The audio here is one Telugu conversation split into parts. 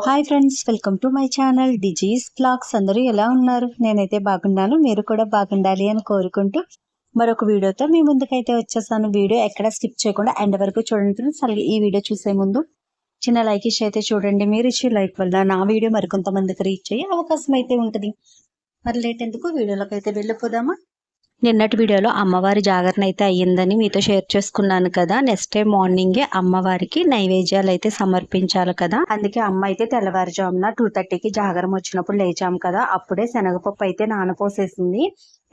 Hi friends, welcome to my channel Digi's blogs. అందరూ ఎలా ఉన్నారు? నేనైతే బాగున్నాను, మీరు కూడా బాగుండాలి అని కోరుకుంటూ మరొక వీడియోతో మీ ముందుకైతే వచ్చేసాను. వీడియో ఎక్కడ స్కిప్ చేయకుండా ఎండ్ వరకు చూడండి ఫ్రెండ్స్. అలాగే ఈ వీడియో చూసే ముందు చిన్న లైక్ ఇచ్చి అయితే చూడండి. మీరు ఇచ్చే లైక్ వల్ల నా వీడియో మరికొంతమందికి రీచ్ అయ్యే అవకాశం అయితే ఉంటుంది. మరి లేట్ ఎందుకు, వీడియోలోకి అయితే వెళ్ళిపోదామా? నిన్నటి వీడియోలో అమ్మవారి జాగరణ అయితే అయ్యిందని మీతో షేర్ చేసుకున్నాను కదా. నెక్స్ట్ డే మార్నింగే అమ్మవారికి నైవేద్యాలు అయితే సమర్పించాలి కదా. అందుకే అమ్మ అయితే తెల్లవారుజామున 2:30కి జాగరం వచ్చినప్పుడు లేచాం కదా. అప్పుడే శనగపప్పు అయితే నానపోసేసింది.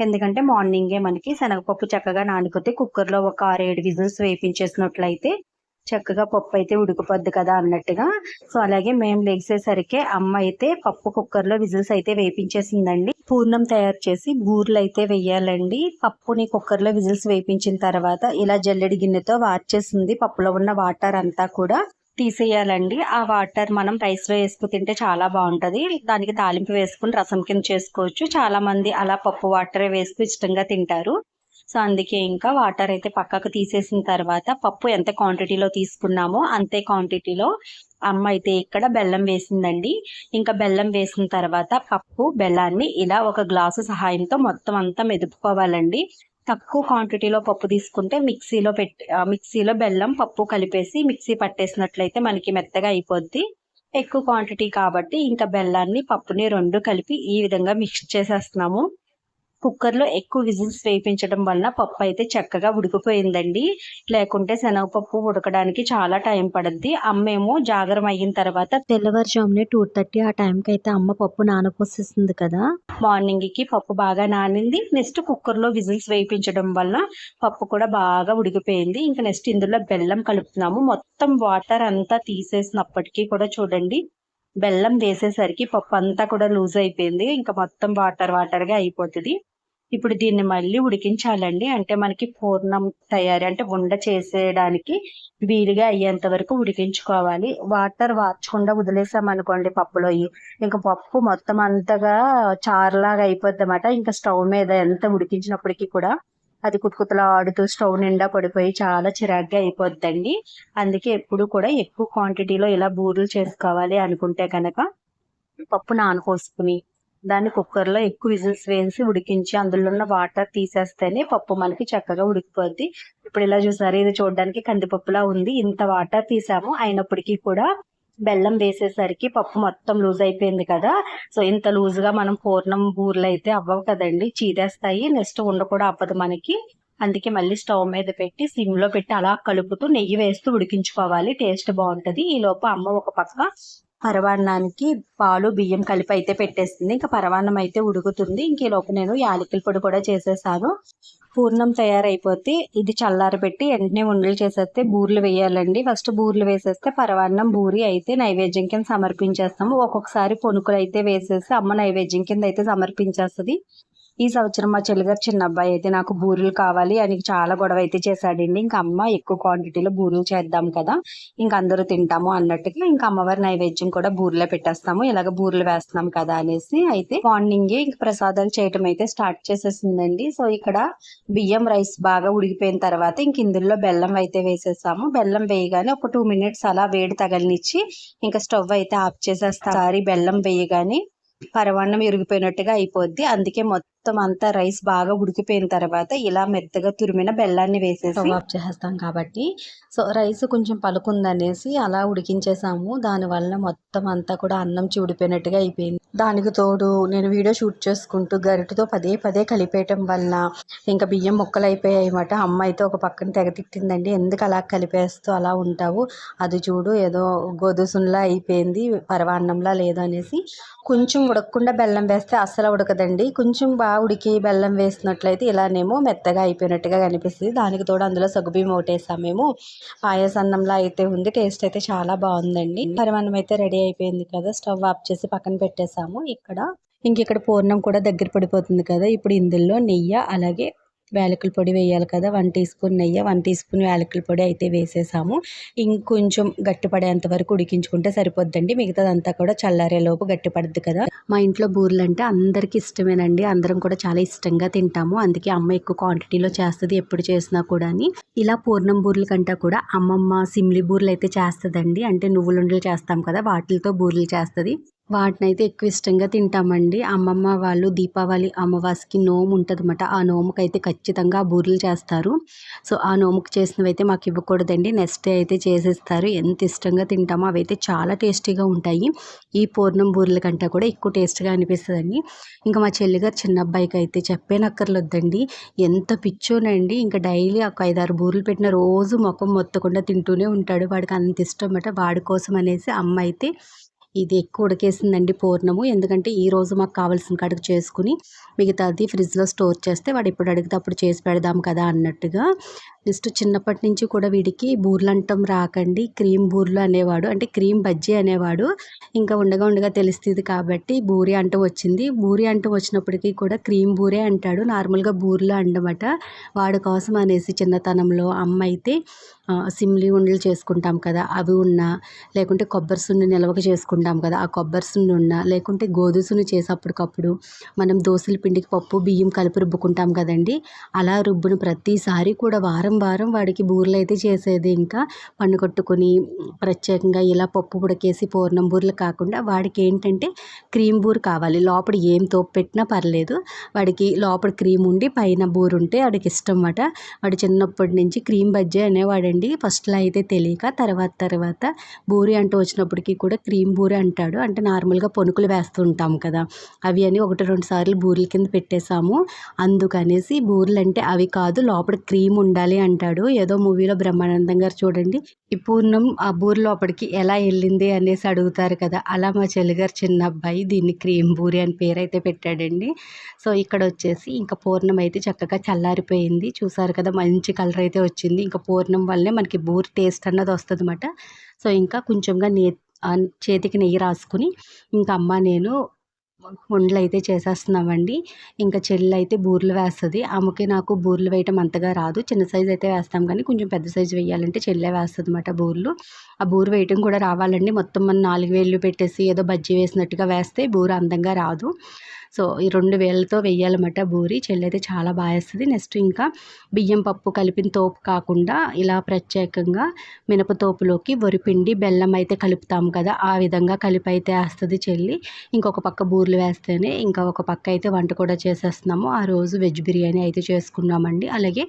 ఎందుకంటే మార్నింగే మనకి శనగపప్పు చక్కగా నానిపోతే కుక్కర్లో ఒక 6-7 విజిల్స్ వేయించేసినట్లయితే చక్కగా పప్పు అయితే ఉడికిపోద్ది కదా అన్నట్టుగా. సో అలాగే మేము లేచేసరికి అమ్మ అయితే పప్పు కుక్కర్లో విజిల్స్ అయితే వేయించేసిందండి. పూర్ణం తయారు చేసి బూర్లు అయితే వేయాలండి. పప్పుని కుక్కర్లో విజిల్స్ వేయించిన తర్వాత ఇలా జల్లెడి గిన్నెతో వార్చేసింది. పప్పులో ఉన్న వాటర్ అంతా కూడా తీసేయాలండి. ఆ వాటర్ మనం రైస్ లో వేసుకు తింటే చాలా బాగుంటది. దానికి తాలింపు వేసుకుని రసం కింద చేసుకోవచ్చు. చాలా మంది అలా పప్పు వాటరే వేసుకు ఇష్టంగా తింటారు. సో అందుకే ఇంకా వాటర్ అయితే పక్కకు తీసేసిన తర్వాత పప్పు ఎంత క్వాంటిటీలో తీసుకున్నామో అంతే క్వాంటిటీలో అమ్మ అయితే ఇక్కడ బెల్లం వేసిందండి. ఇంకా బెల్లం వేసిన తర్వాత పప్పు బెల్లాన్ని ఇలా ఒక గ్లాసు సహాయంతో మొత్తం అంతా మెదుపుకోవాలండి. తక్కువ క్వాంటిటీలో పప్పు తీసుకుంటే మిక్సీలో బెల్లం పప్పు కలిపేసి మిక్సీ పట్టేసినట్లయితే మనకి మెత్తగా అయిపోద్ది. ఎక్కువ క్వాంటిటీ కాబట్టి ఇంకా బెల్లాన్ని పప్పుని రెండు కలిపి ఈ విధంగా మిక్స్ చేసేస్తున్నాము. కుక్కర్లో ఎక్కువ విజిల్స్ వేయించడం వలన పప్పు అయితే చక్కగా ఉడికిపోయిందండి. లేకుంటే శనగపప్పు ఉడకడానికి చాలా టైం పడుద్ది. అమ్మేమో జాగరం అయిన తర్వాత తెల్లవారుజామునే 2:30 ఆ టైంకి అయితే అమ్మ పప్పు నానపోసేసింది కదా. మార్నింగ్ కి పప్పు బాగా నానింది. నెక్స్ట్ కుక్కర్లో విజిల్స్ వేయించడం వల్ల పప్పు కూడా బాగా ఉడికిపోయింది. ఇంకా నెక్స్ట్ ఇందులో బెల్లం కలుపుతున్నాము. మొత్తం వాటర్ అంతా తీసేసినప్పటికీ కూడా చూడండి, బెల్లం వేసేసరికి పప్పు అంతా కూడా లూజ్ అయిపోయింది. ఇంకా మొత్తం వాటర్గా అయిపోతుంది. ఇప్పుడు దీన్ని మళ్ళీ ఉడికించాలండి. అంటే మనకి పూర్ణం తయారీ అంటే ఉండ చేసేయడానికి వీలుగా అయ్యేంత వరకు ఉడికించుకోవాలి. వాటర్ వార్చకుండా వదిలేసామనుకోండి పప్పులో, ఇంకా పప్పు మొత్తం అంతగా చారులాగా అయిపోద్ది అన్నమాట. ఇంకా స్టవ్ మీద ఎంత ఉడికించినప్పటికీ కూడా అది కుతుకుతలా ఆడుతూ స్టవ్ నిండా పడిపోయి చాలా చిరాగ్గా అయిపోద్దండి. అందుకే ఎప్పుడు కూడా ఎక్కువ క్వాంటిటీలో ఇలా బూరెలు చేసుకోవాలి అనుకుంటే కనుక పప్పు నానపోసుకుని దాన్ని కుక్కర్లో ఎక్కువ విజిల్స్ వేసి ఉడికించి అందులో ఉన్న వాటర్ తీసేస్తేనే పప్పు మనకి చక్కగా ఉడికిపోద్ది. ఇప్పుడు ఇలా చూసారు, ఇది చూడడానికి కందిపప్పులా ఉంది. ఇంత వాటర్ తీసాము, అయినప్పటికీ కూడా బెల్లం వేసేసరికి పప్పు మొత్తం లూజ్ అయిపోయింది కదా. సో ఇంత లూజ్గా మనం పూర్ణం బూర్లు అయితే అవ్వవు కదండి, చీదేస్తాయి. నెక్స్ట్ ఉండ కూడా అవ్వదు మనకి. అందుకే మళ్ళీ స్టవ్ మీద పెట్టి సిమ్ లో పెట్టి అలా కలుపుతూ నెయ్యి వేస్తూ ఉడికించుకోవాలి. టేస్ట్ బాగుంటది. ఈ లోపు అమ్మ ఒక పక్క పరవాన్నానికి పాలు బియ్యం కలిపి అయితే పెట్టేస్తుంది. ఇంకా పరవాన్నం అయితే ఉడుకుతుంది. ఇంకేలోపు నేను యాలకుల పొడి కూడా చేసేసాను. పూర్ణం తయారైపోతే ఇది చల్లారబెట్టి వెంటనే ఉండలు చేసేస్తే బూర్లు వేయాలండి. ఫస్ట్ బూర్లు వేసేస్తే పరవాన్నం బూరి అయితే నైవేద్యం కింద సమర్పించేస్తాము. ఒక్కొక్కసారి పొనుకులు అయితే వేసేసి అమ్మ నైవేద్యం కింద అయితే సమర్పించేస్తుంది. ఈ సంవత్సరం మా చెల్లిగారు చిన్న అబ్బాయి అయితే నాకు బూరెలు కావాలి అని చాలా గొడవ అయితే చేశాడండి. ఇంకా అమ్మ ఎక్కువ క్వాంటిటీలో బూరెలు చేద్దాం కదా, ఇంకా అందరూ తింటాము అన్నట్టుగా ఇంకా అమ్మవారి నైవేద్యం కూడా బూరెలే పెట్టేస్తాము. ఇలాగ బూరెలు వేస్తున్నాం కదా అనేసి అయితే మార్నింగే ఇంక ప్రసాదాలు చేయటం అయితే స్టార్ట్ చేసేసిందండి. సో ఇక్కడ బియ్యం రైస్ బాగా ఉడికిపోయిన తర్వాత ఇంక ఇందులో బెల్లం అయితే వేసేసాము. బెల్లం వేయగానే ఒక 2 minutes అలా వేడి తగలనిచ్చి ఇంకా స్టవ్ అయితే ఆఫ్ చేసేస్తారు. బెల్లం వేయగానే పరవాన్నం ఇరిగిపోయినట్టుగా అయిపోద్ది. అందుకే మొత్తం అంతా రైస్ బాగా ఉడికిపోయిన తర్వాత ఇలా మెత్తగా తురిమిన బెల్లాన్ని వేసేసి ఆఫ్ చేస్తాం కాబట్టి సో రైస్ కొంచెం పలుకుందనేసి అలా ఉడికించేసాము. దానివల్ల మొత్తం అంతా కూడా అన్నం ఉడిపోయినట్టుగా అయిపోయింది. దానికి తోడు నేను వీడియో షూట్ చేసుకుంటూ గరిటతో పదే కలిపేయటం వల్ల ఇంకా బియ్యం ముక్కలు అయిపోయాయి అన్నమాట. అమ్మ అయితే ఒక పక్కన తెగ తిట్టిందండి, ఎందుకు అలా కలిపేస్తూ అలా ఉంటావు, అది చూడు ఏదో గోధుసున్లా అయిపోయింది, పరవాన్నంలా లేదు అనేసి. కొంచెం ఉడకకుండా బెల్లం వేస్తే అస్సలు ఉడకదండి. కొంచెం బాగా ఉడికి బెల్లం వేసినట్లయితే ఇలానేమో మెత్తగా అయిపోయినట్టుగా కనిపిస్తుంది. దానికి తోడు అందులో సగ్గుబియ్యం ఒకటేసామేమో. పాయసన్నంలా అయితే ఉంది. టేస్ట్ అయితే చాలా బాగుందండి. పరమాన్నం అయితే రెడీ అయిపోయింది కదా, స్టవ్ ఆఫ్ చేసి పక్కన పెట్టేసాము. ఇక్కడ పూర్ణం కూడా దగ్గర పడిపోతుంది కదా. ఇప్పుడు ఇందులో నెయ్యి అలాగే యాలకుల పొడి వేయాలి కదా, 1 టీ స్పూన్ నెయ్యి, 1 టీ స్పూన్ యాలకుల పొడి అయితే వేసేసాము. ఇంకొంచెం గట్టిపడేంత వరకు ఉడికించుకుంటే సరిపోద్దండి. మిగతాదంతా కూడా చల్లారేలోపు గట్టిపడుద్ది కదా. మా ఇంట్లో బూరెలు అంటే అందరికీ ఇష్టమేనండి. అందరం కూడా చాలా ఇష్టంగా తింటాము. అందుకే అమ్మ ఎక్కువ క్వాంటిటీలో చేస్తుంది ఎప్పుడు చేసినా కూడా. ఇలా పూర్ణం బూరెల కంటే కూడా అమ్మమ్మ సిమ్లి బూరెలు అయితే చేస్తుందండి. అంటే నువ్వులుండలు చేస్తాం కదా, వాటితో బూరెలు చేస్తుంది. వాటినైతే ఎక్కువ ఇష్టంగా తింటామండి. అమ్మమ్మ వాళ్ళు దీపావళి అమావాస్యకి నోము ఉంటుందన్నమాట. ఆ నోముకైతే ఖచ్చితంగా ఆ బూరెలు చేస్తారు. సో ఆ నోముకు చేసినవి అయితే మాకు ఇవ్వకూడదండి, నెక్స్ట్ డే అయితే చేసేస్తారు. ఎంత ఇష్టంగా తింటామో అవైతే చాలా టేస్టీగా ఉంటాయి. ఈ పూర్ణం బూరెల కంటే కూడా ఎక్కువ టేస్ట్గా అనిపిస్తుందండి. ఇంకా మా చెల్లిగారు చిన్న అబ్బాయికి అయితే చెప్పేనక్కర్లేదండి, ఎంత పిచ్చోనండి. ఇంకా డైలీ ఒక 5-6 బూరెలు పెట్టిన రోజు ముఖం మొత్తకుండా తింటూనే ఉంటాడు. వాడికి అంత ఇష్టం అన్నమాట. వాడి కోసం అనేసి అమ్మ అయితే ఇది ఎక్కువ ఉడికేసిందండి పూర్ణము. ఎందుకంటే ఈరోజు మాకు కావాల్సిన కాడికి చేసుకుని మిగతాది ఫ్రిడ్జ్లో స్టోర్ చేస్తే వాడు ఎప్పుడు అడిగితే అప్పుడు చేసి పెడదాం కదా అన్నట్టుగా. నెక్స్ట్ చిన్నప్పటి నుంచి కూడా వీడికి బూరెలు అంటాం రాకండి, క్రీమ్ బూరెలు అనేవాడు, అంటే క్రీమ్ బజ్జీ అనేవాడు. ఇంకా ఉండగా ఉండగా తెలుస్తుంది కాబట్టి బూరి అంటూ వచ్చింది. బూరి అంటూ వచ్చినప్పటికీ కూడా క్రీమ్ బూరే అంటాడు, నార్మల్గా బూరెలు అండమాట. వాడి కోసం అనేసి చిన్నతనంలో అమ్మ అయితే సిమ్లి ఉండలు చేసుకుంటాం కదా అవి ఉన్నా, లేకుంటే కొబ్బరి సున్ను నిల్వగా చేసుకుంటాం కదా ఆ కొబ్బరి సున్ను ఉన్నా, లేకుంటే గోధుమ సున్ను చేసేప్పటికప్పుడు మనం దోశల పిండికి పప్పు బియ్యం కలిపి రుబ్బుకుంటాం కదండి, అలా రుబ్బును ప్రతిసారి కూడా వారం వారం వాడికి బూరెలు అయితే చేసేది. ఇంకా పండుగొట్టుకుని ప్రత్యేకంగా ఇలా పప్పు ఉడకేసి పూర్ణం బూరెలు కాకుండా వాడికి ఏంటంటే క్రీమ్ బూర కావాలి. లోపల ఏం తోపు పెట్టినా పర్లేదు, వాడికి లోపల క్రీమ్ ఉండి పైన బూర ఉంటే వాడికి ఇష్టం అన్నమాట. వాడు చిన్నప్పటి నుంచి క్రీమ్ బజ్జీ అనేవాడండి. ఫస్ట్లో అయితే తెలియక తర్వాత బూరి అంటూ వచ్చినప్పటికీ కూడా క్రీమ్ బూరి అంటాడు. అంటే నార్మల్గా పొనుకులు వేస్తూ ఉంటాం కదా అవి అని 1-2 సార్లు బూరెల కింద పెట్టేశాము. అందుకనేసి బూరెలు అంటే అవి కాదు, లోపల క్రీమ్ ఉండాలి అంటాడు. ఏదో మూవీలో బ్రహ్మానందం గారు చూడండి, ఈ పూర్ణం ఆ బూరె లోపలికి ఎలా వెళ్ళింది అనేసి అడుగుతారు కదా, అలా మా చెల్లిగారు చిన్న అబ్బాయి దీన్ని క్రీమ్ బూరి అని పేరు అయితే పెట్టాడండి. సో ఇక్కడ వచ్చేసి ఇంకా పూర్ణం అయితే చక్కగా చల్లారిపోయింది. చూసారు కదా మంచి కలర్ అయితే వచ్చింది. ఇంకా పూర్ణం వల్లే మనకి బూరి టేస్ట్ అన్నది వస్తుంది అన్నమాట. సో ఇంకా కొంచెంగా చేతికి నెయ్యి రాసుకుని ఇంకా అమ్మ నేను ఉండలు అయితే చేసేస్తున్నామండి. ఇంకా చెల్లి అయితే బూరెలు వేస్తుంది. ఆమెకి నాకు బూరెలు వేయటం అంతగా రాదు. చిన్న సైజు అయితే వేస్తాం కానీ కొంచెం పెద్ద సైజు వేయాలంటే చెల్లె వేస్తుంది అన్నమాట బూరెలు. ఆ బూరె వేయటం కూడా రావాలండి. మొత్తం మనం 4 వేళ్ళు పెట్టేసి ఏదో బజ్జీ వేసినట్టుగా వేస్తే బూరె అందంగా రాదు. సో ఈ 2 వేళ్ళతో వేయాలన్నమాట బూరి. చెల్లి అయితే చాలా బాగా వేస్తుంది. నెక్స్ట్ ఇంకా బియ్యం పప్పు కలిపిన తోపు కాకుండా ఇలా ప్రత్యేకంగా మినపతోపులోకి వరిపిండి బెల్లం అయితే కలుపుతాం కదా ఆ విధంగా కలిపి అయితే వేస్తుంది చెల్లి. ఇంకొక పక్క బూరెలు వేస్తేనే ఇంకా ఒక పక్క అయితే వంట కూడా చేసేస్తున్నాము. ఆ రోజు వెజ్ బిర్యానీ అయితే చేసుకున్నామండి. అలాగే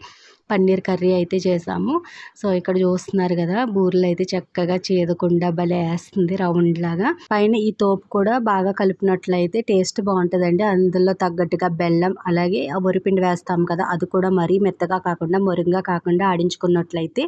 పన్నీర్ కర్రీ అయితే చేసాము. సో ఇక్కడ చూస్తున్నారు కదా బూరెలు అయితే చక్కగా చేదకుండా భలే వేస్తుంది రౌండ్ లాగా. పైన ఈ తోపు కూడా బాగా కలిపినట్లయితే టేస్ట్ బాగుంటుందండి. అందులో తగ్గట్టుగా బెల్లం అలాగే వరిపిండి వేస్తాం కదా అది కూడా మరీ మెత్తగా కాకుండా మొరుగ్గా కాకుండా ఆడించుకున్నట్లయితే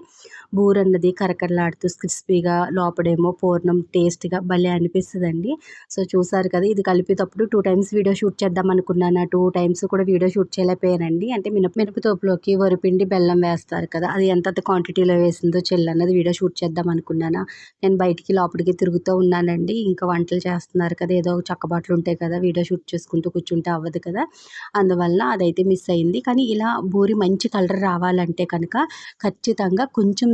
బూరె అన్నది కరకరలాడుతూ క్రిస్పీగా లోపడేమో పూర్ణం టేస్ట్గా భలే అనిపిస్తుందండి. సో చూసారు కదా ఇది కలిపేటప్పుడు 2 టైమ్స్ వీడియో షూట్ చేద్దాం అనుకున్నాను. 2 టైమ్స్ కూడా వీడియో షూట్ చేయలేకపోయానండి. అంటే మినపతోపులోకి వరిపిండి బెల్లం వేస్తారు కదా అది ఎంత క్వాంటిటీలో వేసిందో చెల్లి అన్నది వీడియో షూట్ చేద్దాం అనుకున్నాను. నేను బయటికి లోపలికి తిరుగుతూ ఉన్నానండి. ఇంకా వంటలు చేస్తున్నారు కదా, ఏదో చక్కబాట్లు ఉంటాయి కదా, వీడియో షూట్ చేసుకుంటూ కూర్చుంటే అవ్వదు కదా, అందువల్ల అదైతే మిస్ అయింది. కానీ ఇలా బూరి మంచి కలర్ రావాలంటే కనుక ఖచ్చితంగా కొంచెం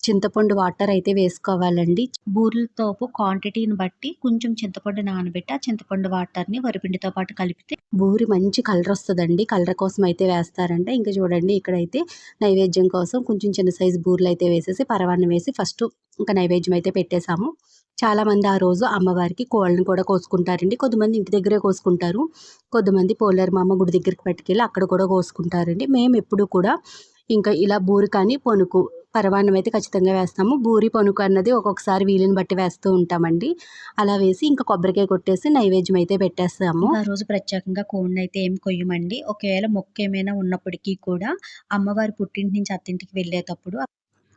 చింతపండు వాటర్ అయితే వేసుకోవాలండి. బూరెలతోపు క్వాంటిటీని బట్టి కొంచెం చింతపండు నానబెట్టి ఆ చింతపండు వాటర్ని వరిపిండితో పాటు కలిపితే బూరి మంచి కలర్ వస్తుందండి. కలర్ కోసం అయితే వేస్తారంటే ఇంకా చూడండి ఇక్కడైతే నైవేద్యం కోసం కొంచెం చిన్న సైజు బూరెలు అయితే వేసేసి పరవాన్నం వేసి ఫస్ట్ ఇంకా నైవేద్యం అయితే పెట్టేశాము. చాలామంది ఆ రోజు అమ్మవారికి కోళ్ళని కూడా కోసుకుంటారండి. కొద్దిమంది ఇంటి దగ్గరే కోసుకుంటారు, కొద్దిమంది పోలేరమ్మ గుడి దగ్గరికి పట్టుకెళ్ళి అక్కడ కూడా కోసుకుంటారండి. మేము ఎప్పుడు కూడా ఇంకా ఇలా బూరి కానీ పొనుకు పరవాన్నం అయితే ఖచ్చితంగా వేస్తాము. బూరి పొనుకు అన్నది ఒక్కొక్కసారి వీలుని బట్టి వేస్తూ ఉంటామండి. అలా వేసి ఇంకా కొబ్బరికాయ కొట్టేసి నైవేద్యం అయితే పెట్టేస్తాము. ఆ రోజు ప్రత్యేకంగా కోడిని అయితే ఏం కొయ్యమండి. ఒకవేళ మొక్క ఏమైనా ఉన్నప్పటికీ కూడా అమ్మవారి పుట్టింటి నుంచి అత్తింటికి వెళ్ళేటప్పుడు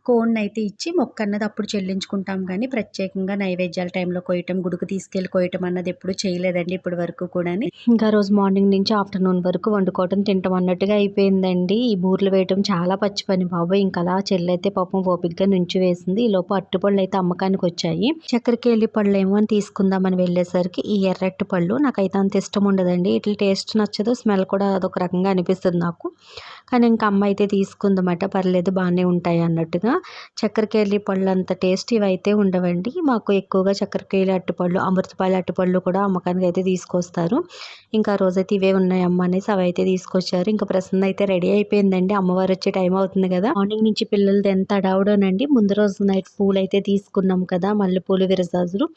కోడిని అయితే ఇచ్చి మొక్క అన్నది అప్పుడు చెల్లించుకుంటాం. కానీ ప్రత్యేకంగా నైవేద్యాల టైంలో కోయటం, గుడికి తీసుకెళ్ళి కోయటం అన్నది ఎప్పుడు చేయలేదండి ఇప్పటి వరకు కూడా. ఇంకా రోజు మార్నింగ్ నుంచి ఆఫ్టర్నూన్ వరకు వండుకోవటం తింటాం అన్నట్టుగా అయిపోయిందండి. ఈ బూరెలు వేయటం చాలా పచ్చి పని బాబాయ్. ఇంకా అలా చెల్లి అయితే పాపం ఓపికగా నుంచి వేసింది. ఈ లోపు అరటిపళ్ళు అయితే అమ్మకానికి వచ్చాయి. చక్కెరకేళి పళ్ళు ఏమో అని తీసుకుందామని వెళ్ళేసరికి ఈ ఎర్రటి పళ్ళు నాకైతే అంత ఇష్టం ఉండదండి. ఇట్లా టేస్ట్ నచ్చదు, స్మెల్ కూడా అదొక రకంగా అనిపిస్తుంది నాకు. కానీ ఇంకా అమ్మ అయితే తీసుకుందన్నమాట. పర్లేదు బాగానే ఉంటాయి అన్నట్టుగా. చక్కెరకేళి పళ్ళు అంత టేస్ట్ ఇవైతే ఉండవండి. మాకు ఎక్కువగా చక్కెరకేళి అరటిపళ్ళు, అమృతపాలి అరటిపళ్ళు కూడా అమ్మకానికి అయితే తీసుకొస్తారు. ఇంకా ఆ రోజైతే ఇవే ఉన్నాయి అమ్మ అనేసి అవి అయితే తీసుకొచ్చారు. ఇంకా ప్రసన్న అయితే రెడీ అయిపోయిందండి. అమ్మవారు వచ్చే టైం అవుతుంది కదా. మార్నింగ్ నుంచి పిల్లలది ఎంత అడావుడోనండి. ముందు రోజు నైట్ పూలు అయితే తీసుకున్నాం కదా, మల్లెపూలు, విరజాజులు.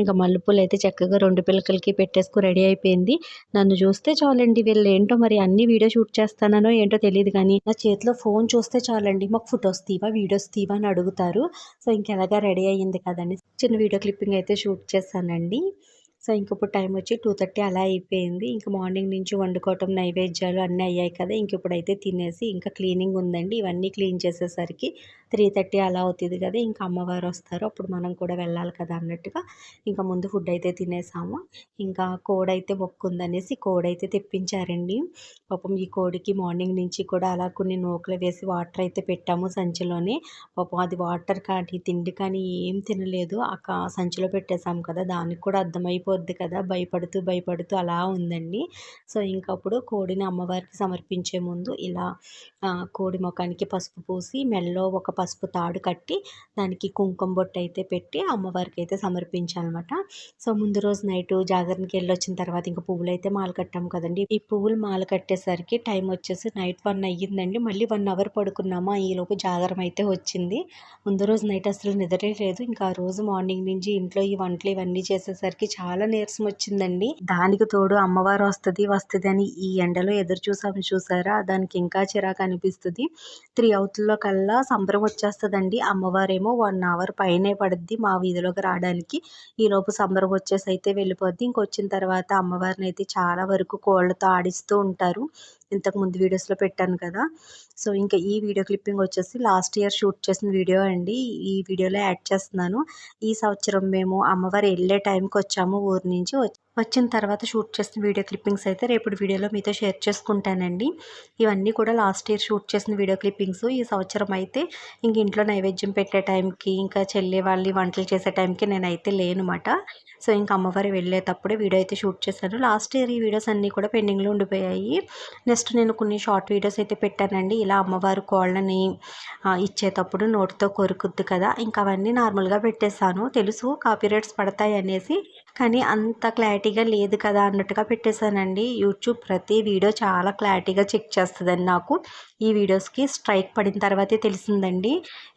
ఇంకా మల్లెపూలు అయితే చక్కగా 2 పిల్లకలకి పెట్టేసుకుని రెడీ అయిపోయింది. నన్ను చూస్తే చాలండి, వీళ్ళు ఏంటో మరి అన్ని వీడియో షూట్ చేస్తానో ఏంటో తెలియదు కానీ నా చేతిలో ఫోన్ చూస్తే చాలండి, మాకు ఫొటోస్ తీవా, వీడియోస్ తీవా అని అడుగుతారు. సో ఇంకెలాగా రెడీ అయ్యింది కదండి, చిన్న వీడియో క్లిప్పింగ్ అయితే షూట్ చేశానండి. సో ఇంక ఇప్పుడు టైం వచ్చి 2:30 అలా అయిపోయింది. ఇంక మార్నింగ్ నుంచి వండుకోవటం, నైవేద్యాలు అన్నీ అయ్యాయి కదా. ఇంక ఇప్పుడైతే తినేసి ఇంకా క్లీనింగ్ ఉందండి. ఇవన్నీ క్లీన్ చేసేసరికి 3:30 అలా అవుతుంది కదా. ఇంకా అమ్మవారు వస్తారు, అప్పుడు మనం కూడా వెళ్ళాలి కదా అన్నట్టుగా ఇంకా ముందు ఫుడ్ అయితే తినేసాము. ఇంకా కోడైతే మొక్కుందనేసి కోడైతే తెప్పించారండి. పాపం ఈ కోడికి మార్నింగ్ నుంచి కూడా అలా కొన్ని నూకలు వేసి వాటర్ అయితే పెట్టాము సంచిలోనే. పాపం అది వాటర్ కానీ తిండి కానీ ఏం తినలేదు. సంచిలో పెట్టేసాం కదా, దానికి కూడా అర్థమైపోద్ది కదా, భయపడుతూ భయపడుతూ అలా ఉందండి. సో ఇంకా అప్పుడు కోడిని అమ్మవారికి సమర్పించే ముందు ఇలా కోడి ముఖానికి పసుపు పూసి మెల్లో ఒక పసుపు తాడు కట్టి దానికి కుంకుమ బొట్టు అయితే పెట్టి అమ్మవారికి అయితే సమర్పించాలన్నమాట. సో ముందు రోజు నైట్ జాగరణకి వెళ్ళి వచ్చిన తర్వాత ఇంకా పువ్వులు అయితే మాల కట్టాం కదండి. ఈ పువ్వులు మాల కట్టేసరికి టైం వచ్చేసి నైట్ 1 అయ్యిందండి. మళ్ళీ 1 అవర్ పడుకున్నామా, ఈలోపు జాగరం అయితే వచ్చింది. ముందు రోజు నైట్ అసలు నిద్రే లేదు. ఇంకా ఆ రోజు మార్నింగ్ నుంచి ఇంట్లో ఈ వంటలు ఇవన్నీ చేసేసరికి చాలా నీరసం వచ్చిందండి. దానికి తోడు అమ్మవారు వస్తుంది అని ఈ ఎండలో ఎదురు చూసారా, దానికి ఇంకా చిరాకు అనిపిస్తుంది. 3 అవుతుల్లో కల్లా సంబరం వచ్చేస్తుందండి. అమ్మవారేమో 1 అవర్ పైనే పడుద్ది మా వీధిలోకి రావడానికి. ఈలోపు సంబరం వచ్చేసి అయితే వెళ్ళిపోద్ది. ఇంకొచ్చిన తర్వాత అమ్మవారిని అయితే చాలా వరకు కోళ్ళతో ఆడిస్తూ ఉంటారు. ఇంతకు ముందు వీడియోస్లో పెట్టాను కదా. సో ఇంకా ఈ వీడియో క్లిప్పింగ్ వచ్చేసి లాస్ట్ ఇయర్ షూట్ చేసిన వీడియో అండి. ఈ వీడియోలో యాడ్ చేస్తున్నాను. ఈ సంవత్సరం మేము అమ్మవారు వెళ్ళే టైంకి వచ్చాము ఊరు నుంచి. వచ్చిన తర్వాత షూట్ చేసిన వీడియో క్లిప్పింగ్స్ అయితే రేపటి వీడియోలో మీతో షేర్ చేసుకుంటానండి. ఇవన్నీ కూడా లాస్ట్ ఇయర్ షూట్ చేసిన వీడియో క్లిప్పింగ్స్. ఈ సంవత్సరం అయితే ఇంక ఇంట్లో నైవేద్యం పెట్టే టైంకి, ఇంకా చెల్లి వాళ్ళు వంటలు చేసే టైంకి నేనైతే లేనమాట. సో ఇంకా అమ్మవారు వెళ్ళేటప్పుడే వీడియో అయితే షూట్ చేశాను. లాస్ట్ ఇయర్ ఈ వీడియోస్ అన్నీ కూడా పెండింగ్లో ఉండిపోయాయి. నెక్స్ట్ నేను కొన్ని షార్ట్ వీడియోస్ అయితే పెట్టానండి. ఇలా అమ్మవారు కోళ్ళని ఇచ్చేటప్పుడు నోటితో కొరుకుద్ది కదా, ఇంకా అవన్నీ నార్మల్గా పెట్టేశాను. తెలుసు కాపీరైట్స్ పడతాయి అనేసి, కానీ అంత క్లారిటీగా లేదు కదా అన్నట్టుగా పెట్టేశానండి. యూట్యూబ్ ప్రతి వీడియో చాలా క్లారిటీగా చెక్ చేస్తుందండి. నాకు ఈ వీడియోస్కి స్ట్రైక్ పడిన తర్వాతే తెలిసిందండి.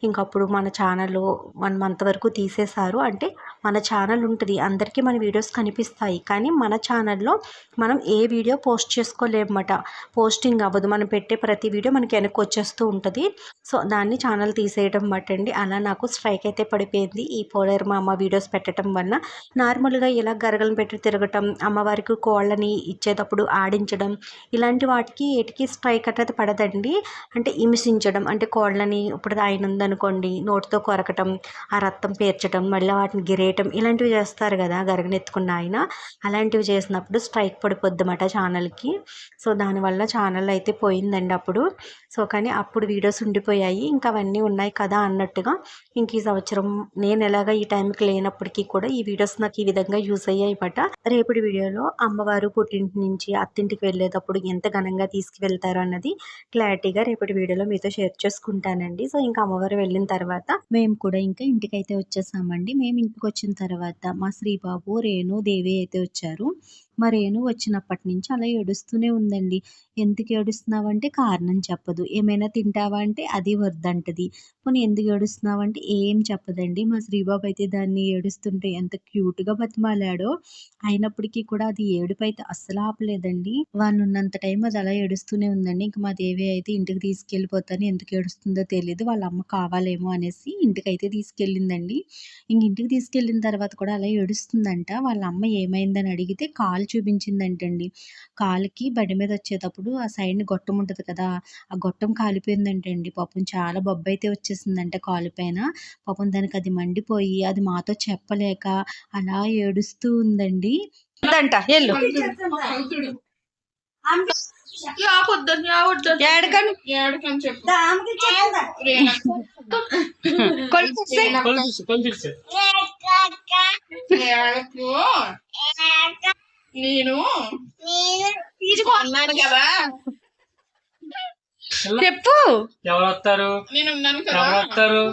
ఇంకప్పుడు మన ఛానల్ 1 మంత్ వరకు తీసేశారు. అంటే మన ఛానల్ ఉంటుంది, అందరికీ మన వీడియోస్ కనిపిస్తాయి, కానీ మన ఛానల్లో మనం ఏ వీడియో పోస్ట్ చేసుకోలేమన్నమాట. పోస్టింగ్ అవ్వదు. మనం పెట్టే ప్రతి వీడియో మనకి వెనక్కి వచ్చేస్తూ ఉంటుంది. సో దాన్ని ఛానల్ తీసేయడం అన్నమాట అండి. అలా నాకు స్ట్రైక్ అయితే పడిపోయింది ఈ పోలేరు మా అమ్మ వీడియోస్ పెట్టడం వల్ల. నార్మల్గా ఇలా గరగలను పెట్టి తిరగటం, అమ్మవారికి కోళ్ళని ఇచ్చేటప్పుడు ఆడించడం, ఇలాంటి వాటికి ఏటికి స్ట్రైక్ అనేది పడదండి. అంటే హింసించడం, అంటే కోళ్ళని ఇప్పుడు ఆయన ఉందనుకోండి నోటితో కొరకటం, ఆ రక్తం పేర్చడం, మళ్ళీ వాటిని గిరేయటం, ఇలాంటివి చేస్తారు కదా గరగనెత్తుకున్న ఆయన. అలాంటివి చేసినప్పుడు స్ట్రైక్ పడిపోద్దన్నమాట ఛానల్కి. సో దానివల్ల ఛానల్ అయితే పోయిందండి అప్పుడు. సో కానీ అప్పుడు వీడియోస్ ఉండిపోయాయి, ఇంకా అవన్నీ ఉన్నాయి కదా అన్నట్టుగా. ఇంక ఈ సంవత్సరం నేను ఎలాగ ఈ టైంకి లేనప్పటికీ కూడా ఈ వీడియోస్ నాకు ఈ విధంగా యూస్ అయ్యాయిమాట. రేపటి వీడియోలో అమ్మవారు పుట్టింటి నుంచి అత్తింటికి వెళ్ళేటప్పుడు ఎంత ఘనంగా తీసుకువెళ్తారు అన్నది క్లారిటీగా రేపటి వీడియోలో మీతో షేర్ చేసుకుంటానండి. సో ఇంకా అమ్మవారు వెళ్ళిన తర్వాత మేము కూడా ఇంకా ఇంటికైతే వచ్చేసామండి. మేము ఇంటికి వచ్చిన తర్వాత మా శ్రీబాబు, రేణు, దేవి అయితే వచ్చారు. మా రేణు వచ్చినప్పటి నుంచి అలా ఏడుస్తూనే ఉందండి. ఎందుకు ఏడుస్తున్నావంటే కారణం చెప్పదు. ఏమైనా తింటావా అంటే అది వద్దంటది. పోనీ ఎందుకు ఏడుస్తున్నావంటే ఏం చెప్పదండి. మా శ్రీబాబు అయితే దాన్ని ఏడుస్తుంటే ఎంత క్యూట్గా బతిమాలాడో. అయినప్పటికీ కూడా అది ఏడుపు అయితే అస్సలు ఆపలేదండి. వాళ్ళు ఉన్నంత టైం అది అలా ఏడుస్తూనే ఉందండి. ఇంక మా దేవి అయితే ఇంటికి తీసుకెళ్ళిపోతాను, ఎందుకు ఏడుస్తుందో తెలియదు, వాళ్ళ అమ్మ కావాలేమో అనేసి ఇంటికైతే తీసుకెళ్ళిందండి. ఇంటికి తీసుకెళ్ళిన తర్వాత కూడా అలా ఏడుస్తుందంట. వాళ్ళ అమ్మ ఏమైందని అడిగితే కాలు చూపించిందంటండి. కాలుకి బండి మీద వచ్చేటప్పుడు ఆ సైడ్ని గొట్టం ఉంటుంది కదా, ఆ గొట్టం కాలిపోయిందంటండి. పాపం చాలా బొబ్బైతే వచ్చేసిందంట కాలు పైన. పాపం దానికి అది మండిపోయి అది మాతో చెప్పలేక అలా ఏడుస్తూ ఉందండి. నేను తీసుకున్నాను కదా, చెప్పు. ఎవరు వస్తారు? ఎవరు వస్తారు?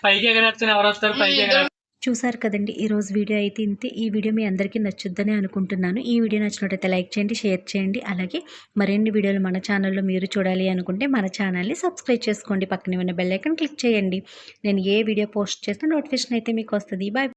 పైకి ఎగరేస్తాను. ఎవరు వస్తారు? పైకి ఎగరేస్తారు. చూసారు కదండి, ఈరోజు వీడియో అయితే ఇంతే. ఈ వీడియో మీ అందరికీ నచ్చుద్దని అనుకుంటున్నాను. ఈ వీడియో నచ్చినట్టయితే లైక్ చేయండి, షేర్ చేయండి. అలాగే మరిన్ని వీడియోలు మన ఛానల్లో మీరు చూడాలి అనుకుంటే మన ఛానల్ని సబ్స్క్రైబ్ చేసుకోండి. పక్కనే ఉన్న బెల్ ఐకాన్ క్లిక్ చేయండి. నేను ఏ వీడియో పోస్ట్ చేస్తే నోటిఫికేషన్ అయితే మీకు వస్తుంది. బాయ్.